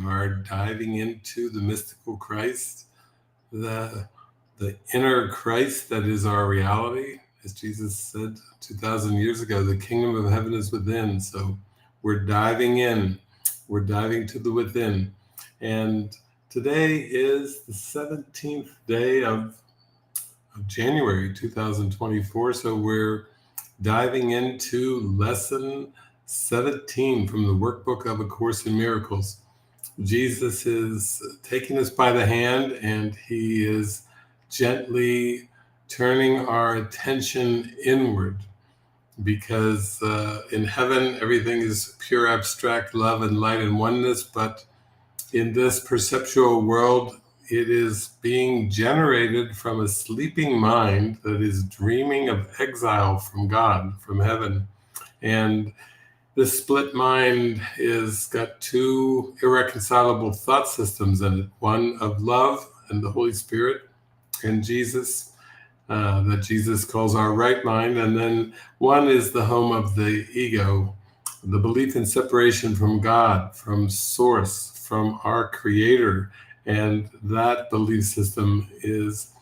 are diving into the mystical Christ, the inner Christ that is our reality. As Jesus said 2,000 years ago, the kingdom of heaven is within. So we're diving in. We're diving to the within. And today is the 17th day of January 2024. So we're diving into lesson 17 from the workbook of A Course in Miracles. Jesus is taking us by the hand, and he is gently turning our attention inward, because in heaven everything is pure abstract love and light and oneness, but in this perceptual world it is being generated from a sleeping mind that is dreaming of exile from God, from heaven. And this split mind is got two irreconcilable thought systems in it, one of love and the Holy Spirit and Jesus, that Jesus calls our right mind, and then one is the home of the ego, the belief in separation from God, from Source, from our Creator. And that belief system is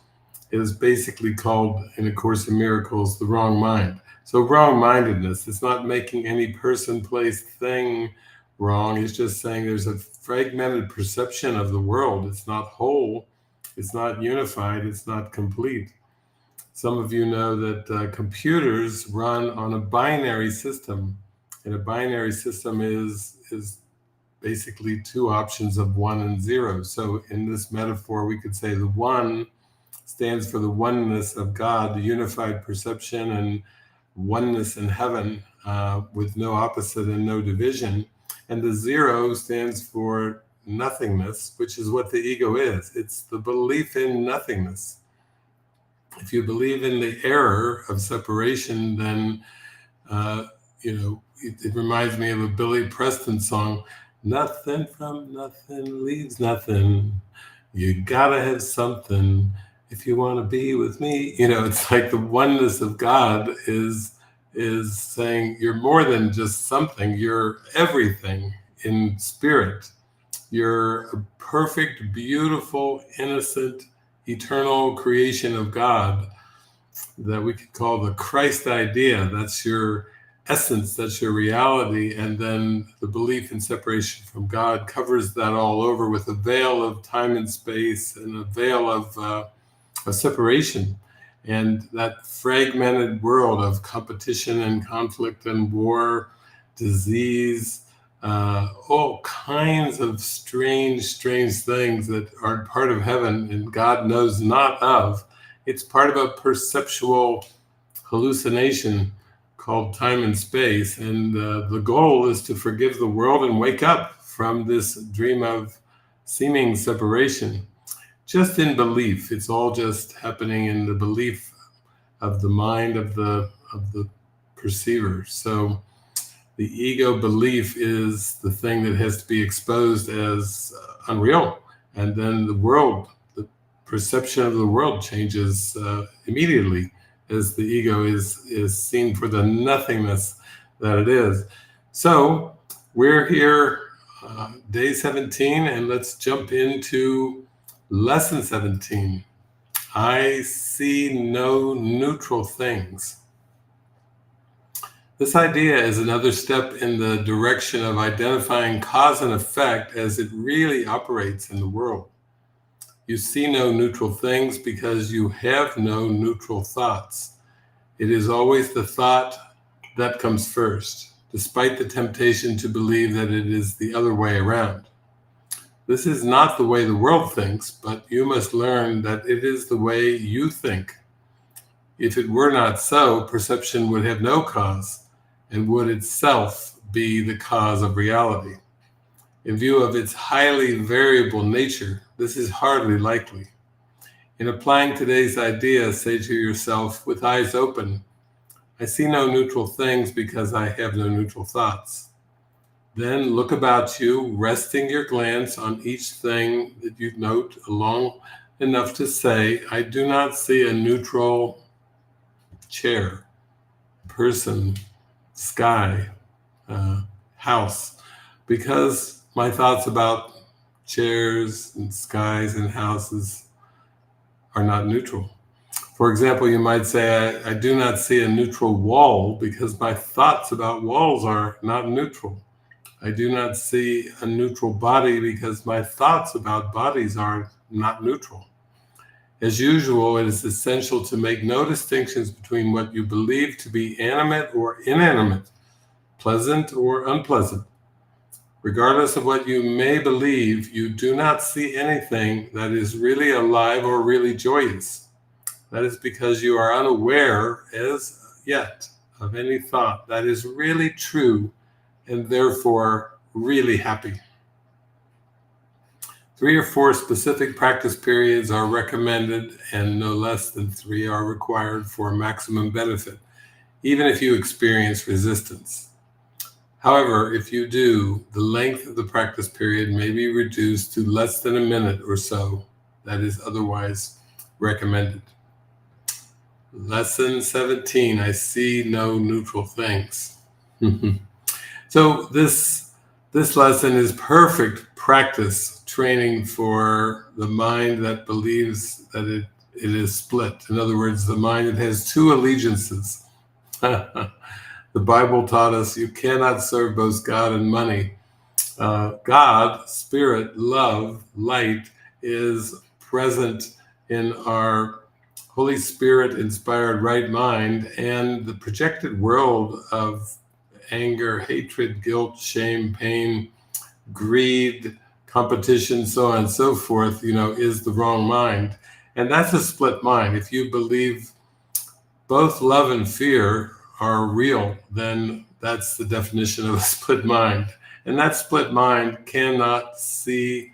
basically called, in A Course in Miracles, the wrong mind. So wrong-mindedness, it's not making any person, place, thing wrong. It's just saying there's a fragmented perception of the world. It's not whole, it's not unified, it's not complete. Some of you know that computers run on a binary system, and a binary system is basically two options of 1 and 0. So in this metaphor, we could say the 1 stands for the oneness of God, the unified perception and oneness in heaven, with no opposite and no division. And the 0 stands for nothingness, which is what the ego is. It's the belief in nothingness. If you believe in the error of separation, then, it reminds me of a Billy Preston song, nothing from nothing leaves nothing. You gotta have something if you want to be with me. It's like the oneness of God is saying you're more than just something, you're everything in spirit. You're a perfect, beautiful, innocent, eternal creation of God that we could call the Christ idea. That's your essence, that's your reality. And then the belief in separation from God covers that all over with a veil of time and space and a veil of separation. And that fragmented world of competition and conflict and war, disease, all kinds of strange things that are part of heaven and God knows not of. It's part of a perceptual hallucination called time and space. And the goal is to forgive the world and wake up from this dream of seeming separation. Just in belief. It's all just happening in the belief of the mind of the perceiver. So the ego belief is the thing that has to be exposed as unreal. And then the world, the perception of the world changes immediately as the ego is seen for the nothingness that it is. So we're here, day 17, and let's jump into lesson 17. I see no neutral things. This idea is another step in the direction of identifying cause and effect as it really operates in the world. You see no neutral things because you have no neutral thoughts. It is always the thought that comes first, despite the temptation to believe that it is the other way around. This is not the way the world thinks, but you must learn that it is the way you think. If it were not so, perception would have no cause and would itself be the cause of reality. In view of its highly variable nature, this is hardly likely. In applying today's idea, say to yourself, with eyes open, I see no neutral things because I have no neutral thoughts. Then look about you, resting your glance on each thing that you note long enough to say, I do not see a neutral chair, person, sky, house, because my thoughts about chairs and skies and houses are not neutral. For example, you might say, I do not see a neutral wall because my thoughts about walls are not neutral. I do not see a neutral body because my thoughts about bodies are not neutral. As usual, it is essential to make no distinctions between what you believe to be animate or inanimate, pleasant or unpleasant. Regardless of what you may believe, you do not see anything that is really alive or really joyous. That is because you are unaware as yet of any thought that is really true and therefore really happy. 3 or 4 specific practice periods are recommended, and no less than 3 are required for maximum benefit, even if you experience resistance. However, if you do, the length of the practice period may be reduced to less than a minute or so. That is otherwise recommended. Lesson 17, I see no neutral things. So this lesson is perfect practice training for the mind that believes that it is split. In other words, the mind that has 2 allegiances. The Bible taught us you cannot serve both God and money. God, spirit, love, light is present in our Holy Spirit inspired right mind, and the projected world of anger, hatred, guilt, shame, pain, greed, competition, so on and so forth, is the wrong mind. And that's a split mind. If you believe both love and fear are real, then that's the definition of a split mind. And that split mind cannot see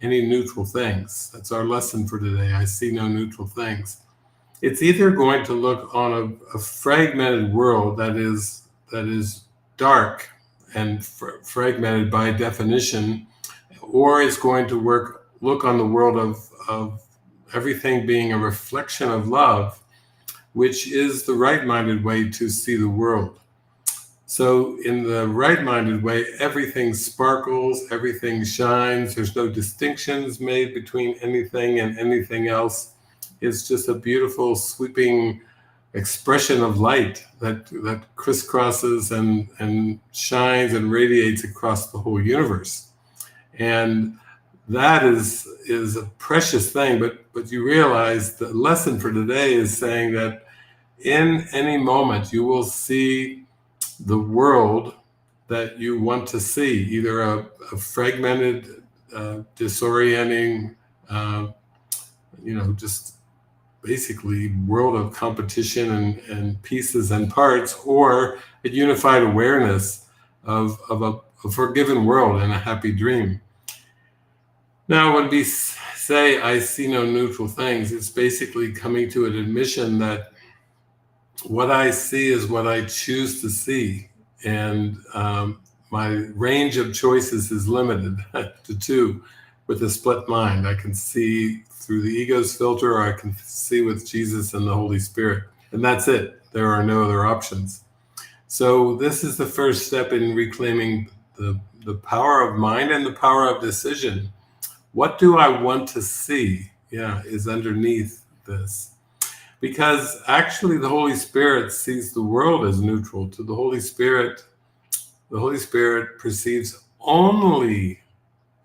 any neutral things. That's our lesson for today. I see no neutral things. It's either going to look on a fragmented world that is dark and fragmented by definition, or it's going to look on the world of everything being a reflection of love, which is the right-minded way to see the world. So in the right-minded way, everything sparkles, everything shines. There's no distinctions made between anything and anything else. It's just a beautiful, sweeping expression of light that crisscrosses and shines and radiates across the whole universe. And that is a precious thing. But you realize the lesson for today is saying that in any moment you will see the world that you want to see, either a fragmented, disorienting, just basically world of competition and pieces and parts, or a unified awareness of a forgiven world and a happy dream. Now, when we say, I see no neutral things, it's basically coming to an admission that what I see is what I choose to see. And my range of choices is limited to 2 with a split mind. I can see through the ego's filter, or I can see with Jesus and the Holy Spirit. And that's it. There are no other options. So this is the first step in reclaiming the power of mind and the power of decision. What do I want to see? Is underneath this. Because actually the Holy Spirit sees the world as neutral. To the Holy Spirit perceives only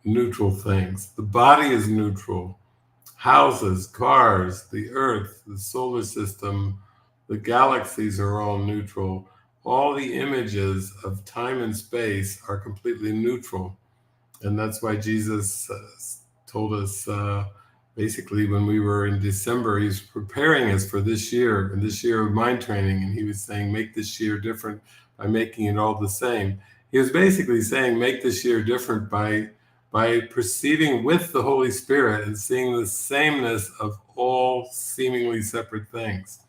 neutral things. The body is neutral. Houses, cars, the earth, the solar system, the galaxies are all neutral. All the images of time and space are completely neutral. And that's why Jesus told us, basically when we were in December, he was preparing us for this year of mind training. And he was saying, make this year different by making it all the same. He was basically saying, make this year different by perceiving with the Holy Spirit and seeing the sameness of all seemingly separate things.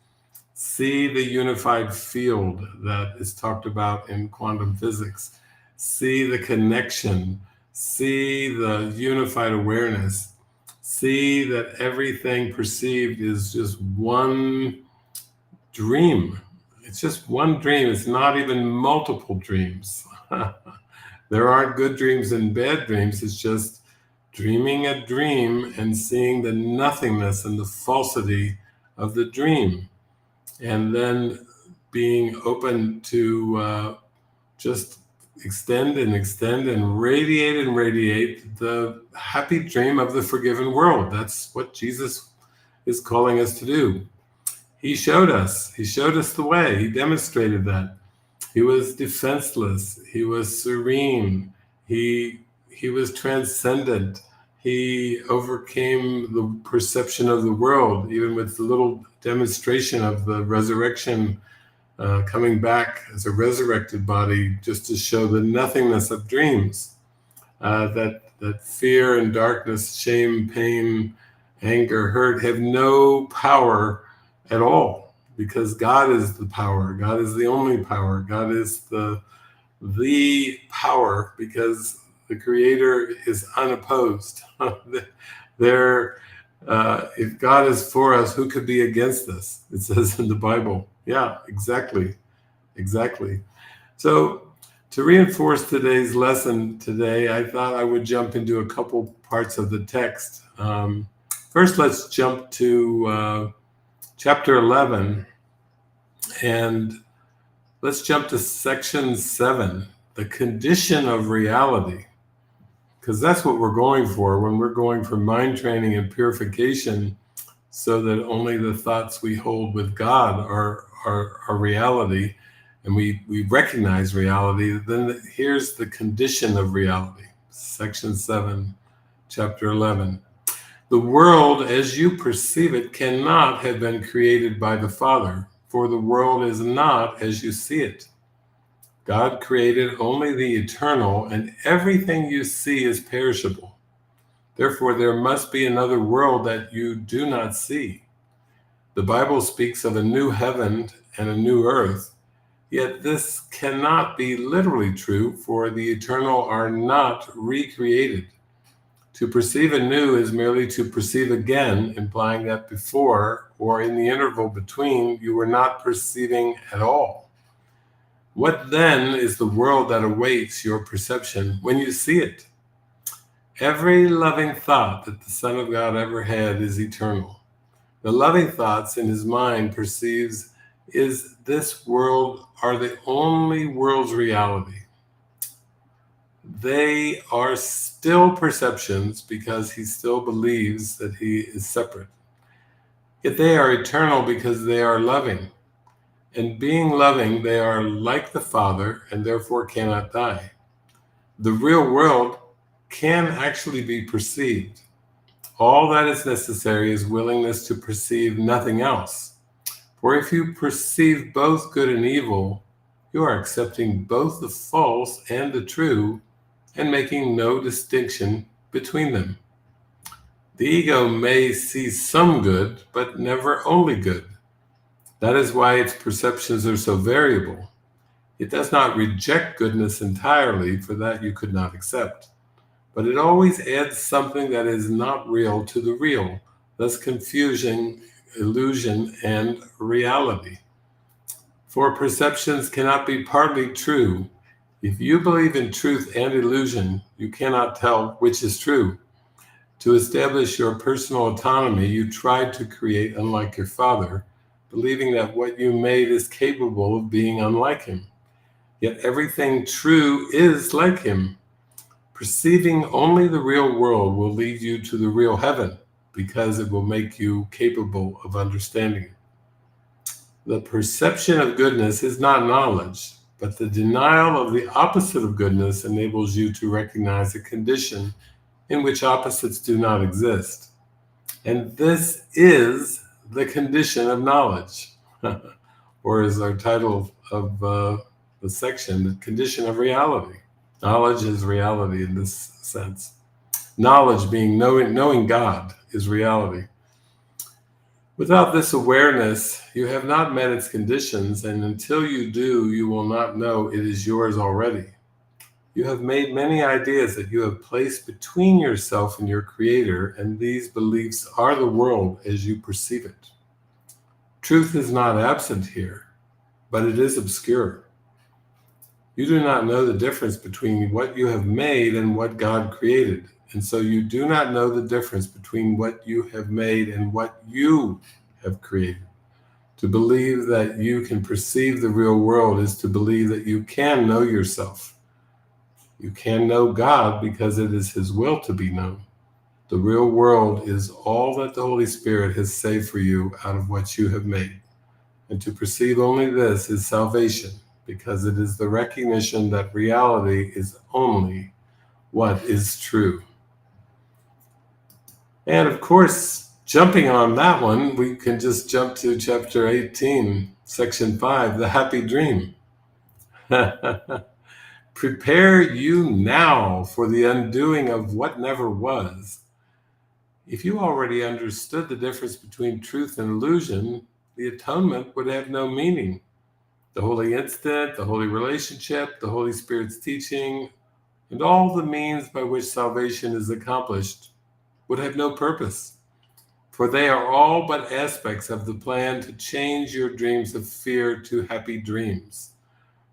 See the unified field that is talked about in quantum physics. See the connection. See the unified awareness. See that everything perceived is just one dream. It's just one dream. It's not even multiple dreams. There aren't good dreams and bad dreams. It's just dreaming a dream and seeing the nothingness and the falsity of the dream, and then being open to just extend and radiate the happy dream of the forgiven world. That's what Jesus is calling us to do. He showed us the way. He demonstrated that. He was defenseless. He was serene. He was transcendent. He overcame the perception of the world, even with the little demonstration of the resurrection, coming back as a resurrected body, just to show the nothingness of dreams. That fear and darkness, shame, pain, anger, hurt have no power at all, because God is the power. God is the only power. God is the power, because the Creator is unopposed. If God is for us, who could be against us? It says in the Bible. Yeah, exactly. So, to reinforce today's lesson today, I thought I would jump into a couple parts of the text. First, let's jump to chapter 11, and let's jump to section 7, the condition of reality, because that's what we're going for when we're going for mind training and purification, so that only the thoughts we hold with God are reality, and we recognize reality. Then here's the condition of reality, section 7, chapter 11. The world as you perceive it cannot have been created by the Father, for the world is not as you see it. God created only the eternal, and everything you see is perishable. Therefore, there must be another world that you do not see. The Bible speaks of a new heaven and a new earth, yet this cannot be literally true, for the eternal are not recreated. To perceive anew is merely to perceive again, implying that before, or in the interval between, you were not perceiving at all. What then is the world that awaits your perception when you see it? Every loving thought that the Son of God ever had is eternal. The loving thoughts in his mind perceives is this world are the only world's reality. They are still perceptions, because he still believes that he is separate. Yet they are eternal because they are loving. And being loving, they are like the Father, and therefore cannot die. The real world can actually be perceived. All that is necessary is willingness to perceive nothing else. For if you perceive both good and evil, you are accepting both the false and the true, and making no distinction between them. The ego may see some good, but never only good. That is why its perceptions are so variable. It does not reject goodness entirely, for that you could not accept. But it always adds something that is not real to the real, thus confusing illusion and reality. For perceptions cannot be partly true. If you believe in truth and illusion, you cannot tell which is true. To establish your personal autonomy, you tried to create unlike your Father, believing that what you made is capable of being unlike him. Yet everything true is like him. Perceiving only the real world will lead you to the real heaven, because it will make you capable of understanding it. The perception of goodness is not knowledge, but the denial of the opposite of goodness enables you to recognize a condition in which opposites do not exist. And this is the condition of knowledge, or is our title of the section, the condition of reality. Knowledge is reality in this sense. Knowledge being knowing God is reality. Without this awareness, you have not met its conditions, and until you do, you will not know it is yours already. You have made many ideas that you have placed between yourself and your Creator, and these beliefs are the world as you perceive it. Truth is not absent here, but it is obscure. You do not know the difference between what you have made and what God created, and so you do not know the difference between what you have made and what you have created. To believe that you can perceive the real world is to believe that you can know yourself. You can know God because it is His will to be known. The real world is all that the Holy Spirit has saved for you out of what you have made. And to perceive only this is salvation, because it is the recognition that reality is only what is true. And of course, jumping on that one, we can just jump to chapter 18, section 5, the happy dream. Prepare you now for the undoing of what never was. If you already understood the difference between truth and illusion, the atonement would have no meaning. The holy instant, the holy relationship, the Holy Spirit's teaching, and all the means by which salvation is accomplished would have no purpose, for they are all but aspects of the plan to change your dreams of fear to happy dreams,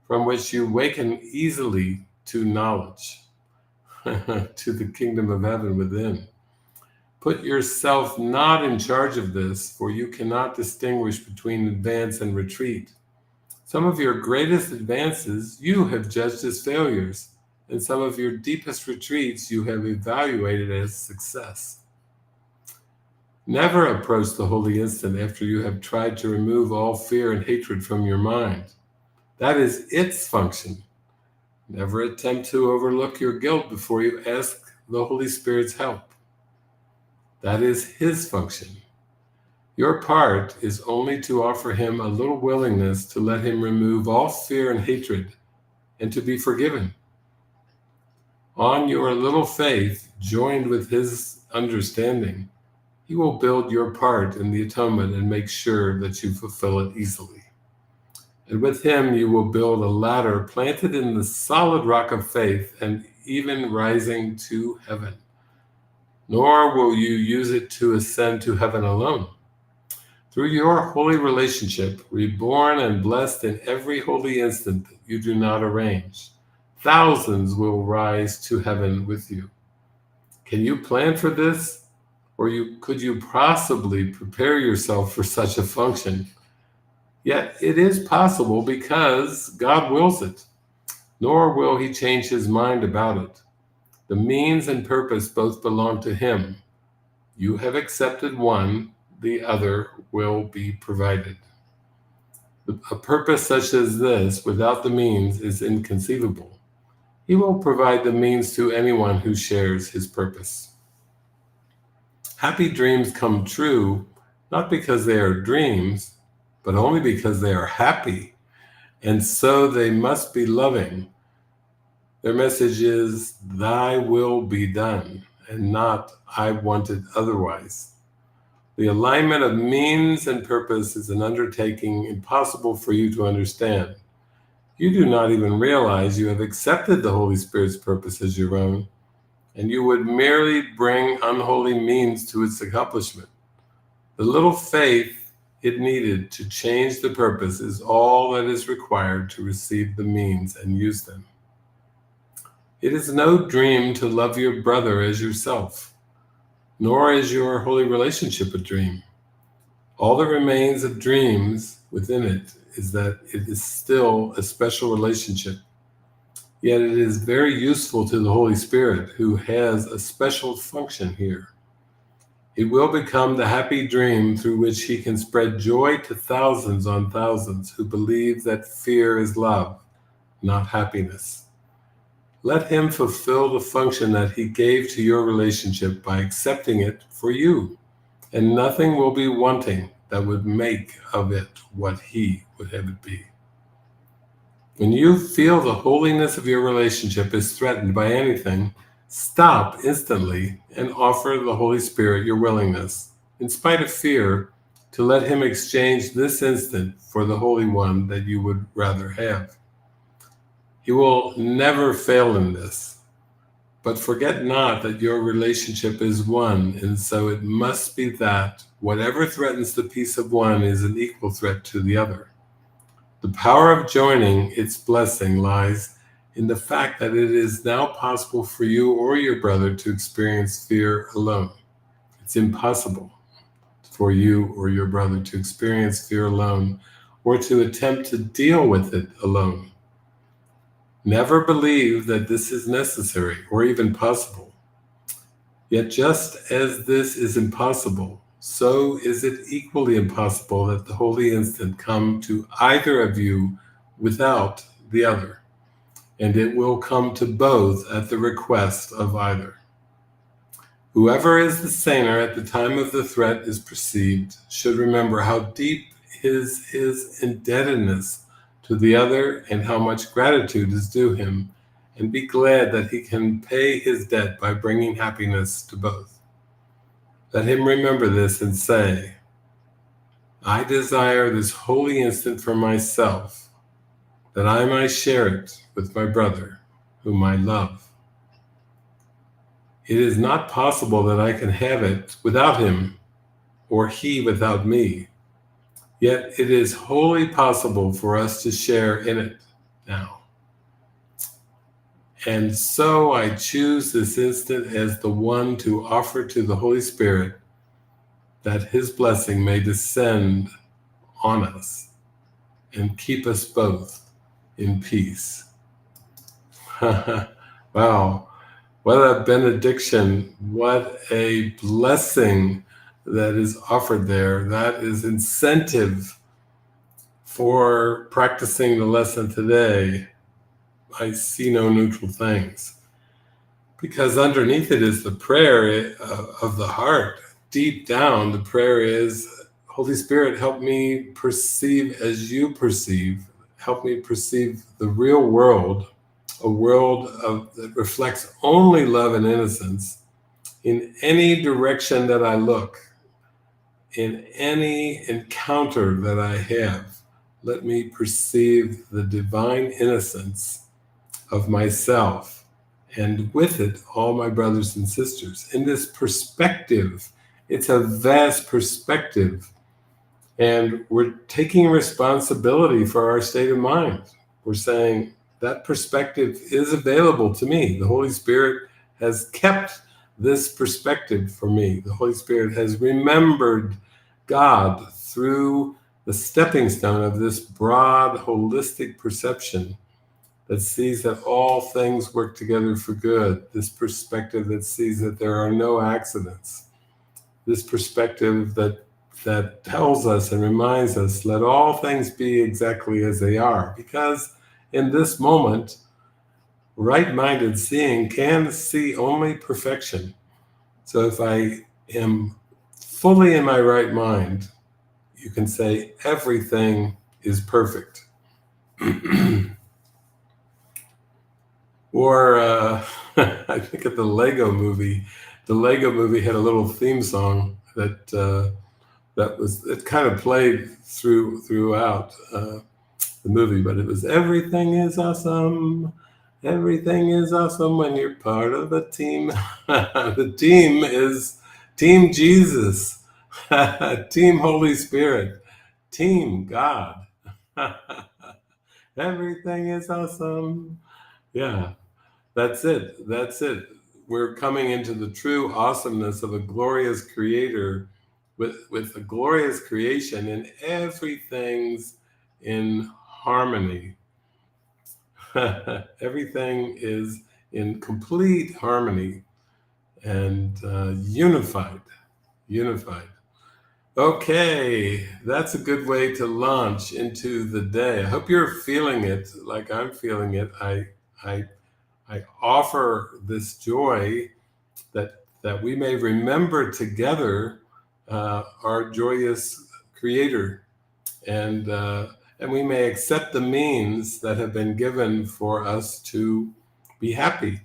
from which you waken easily to knowledge, to the kingdom of heaven within. Put yourself not in charge of this, for you cannot distinguish between advance and retreat. Some of your greatest advances you have judged as failures, and some of your deepest retreats you have evaluated as success. Never approach the holy instant after you have tried to remove all fear and hatred from your mind. That is its function. Never attempt to overlook your guilt before you ask the Holy Spirit's help. That is His function. Your part is only to offer Him a little willingness to let Him remove all fear and hatred and to be forgiven. On your little faith, joined with His understanding, He will build your part in the atonement and make sure that you fulfill it easily. And with Him, you will build a ladder planted in the solid rock of faith and even rising to heaven. Nor will you use it to ascend to heaven alone. Through your holy relationship, reborn and blessed in every holy instant that you do not arrange, thousands will rise to heaven with you. Can you plan for this? Or could you possibly prepare yourself for such a function? Yet it is possible because God wills it, nor will He change His mind about it. The means and purpose both belong to Him. You have accepted one, the other will be provided. A purpose such as this, without the means, is inconceivable. He will provide the means to anyone who shares His purpose. Happy dreams come true, not because they are dreams, but only because they are happy, and so they must be loving. Their message is, Thy will be done, and not, I want it otherwise. The alignment of means and purpose is an undertaking impossible for you to understand. You do not even realize you have accepted the Holy Spirit's purpose as your own, and you would merely bring unholy means to its accomplishment. The little faith it needed to change the purpose is all that is required to receive the means and use them. It is no dream to love your brother as yourself, nor is your holy relationship a dream. All that remains of dreams within it is that it is still a special relationship. Yet it is very useful to the Holy Spirit, who has a special function here. It will become the happy dream through which He can spread joy to thousands on thousands who believe that fear is love, not happiness. Let Him fulfill the function that He gave to your relationship by accepting it for you, and nothing will be wanting that would make of it what He would have it be. When you feel the holiness of your relationship is threatened by anything, stop instantly and offer the Holy Spirit your willingness, in spite of fear, to let Him exchange this instant for the Holy One that you would rather have. He will never fail in this, but forget not that your relationship is one, and so it must be that whatever threatens the peace of one is an equal threat to the other. The power of joining its blessing lies in the fact that it is now possible for you or your brother to experience fear alone. It's impossible for you or your brother to experience fear alone or to attempt to deal with it alone. Never believe that this is necessary or even possible. Yet just as this is impossible, so is it equally impossible that the holy instant come to either of you without the other, and it will come to both at the request of either. Whoever is the saner at the time of the threat is perceived should remember how deep is his indebtedness to the other and how much gratitude is due him, and be glad that he can pay his debt by bringing happiness to both. Let him remember this and say, I desire this holy instant for myself, that I might share it with my brother, whom I love. It is not possible that I can have it without him, or he without me. Yet it is wholly possible for us to share in it now. And so I choose this instant as the one to offer to the Holy Spirit, that his blessing may descend on us and keep us both in peace. Wow. What a benediction, what a blessing that is offered there. That is incentive for practicing the lesson today. I see no neutral things. Because underneath it is the prayer of the heart. Deep down, the prayer is, Holy Spirit, help me perceive as you perceive. Help me perceive the real world, a world that reflects only love and innocence in any direction that I look, in any encounter that I have. Let me perceive the divine innocence of myself, and with it, all my brothers and sisters. In this perspective, it's a vast perspective, and we're taking responsibility for our state of mind. We're saying, that perspective is available to me. The Holy Spirit has kept this perspective for me. The Holy Spirit has remembered God through the stepping stone of this broad, holistic perception that sees that all things work together for good. This perspective that sees that there are no accidents. This perspective that tells us and reminds us, let all things be exactly as they are. Because in this moment, right-minded seeing can see only perfection. So if I am fully in my right mind, you can say everything is perfect. Or I think of the Lego movie. The Lego movie had a little theme song that kind of played throughout the movie, but it was everything is awesome. Everything is awesome when you're part of a team. The team is Team Jesus, Team Holy Spirit, Team God. Everything is awesome. Yeah, that's it. That's it. We're coming into the true awesomeness of a glorious creator with a glorious creation, and everything's in harmony. Everything is in complete harmony and unified. Okay, that's a good way to launch into the day. I hope you're feeling it like I'm feeling it. I offer this joy that we may remember together our joyous Creator, and we may accept the means that have been given for us to be happy.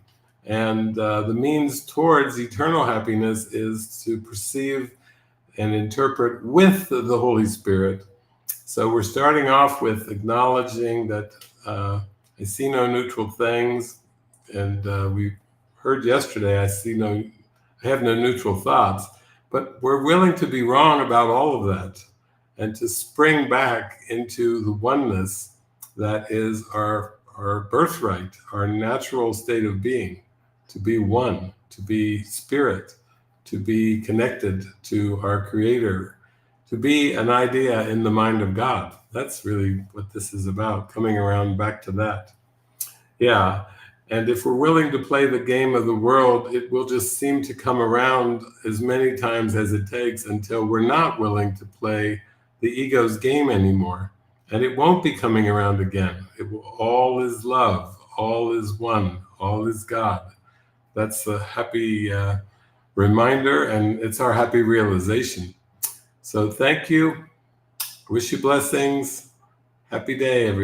And the means towards eternal happiness is to perceive and interpret with the Holy Spirit. So we're starting off with acknowledging that I see no neutral things, and we heard yesterday, I have no neutral thoughts, but we're willing to be wrong about all of that and to spring back into the oneness that is our our birthright, our natural state of being, to be one, to be spirit, to be connected to our Creator, to be an idea in the mind of God. That's really what this is about, coming around back to that. Yeah. And if we're willing to play the game of the world, it will just seem to come around as many times as it takes until we're not willing to play the ego's game anymore. And it won't be coming around again. It will, all is love, all is one, all is God. That's a happy reminder, and it's our happy realization. So thank you. Wish you blessings. Happy day, everyone.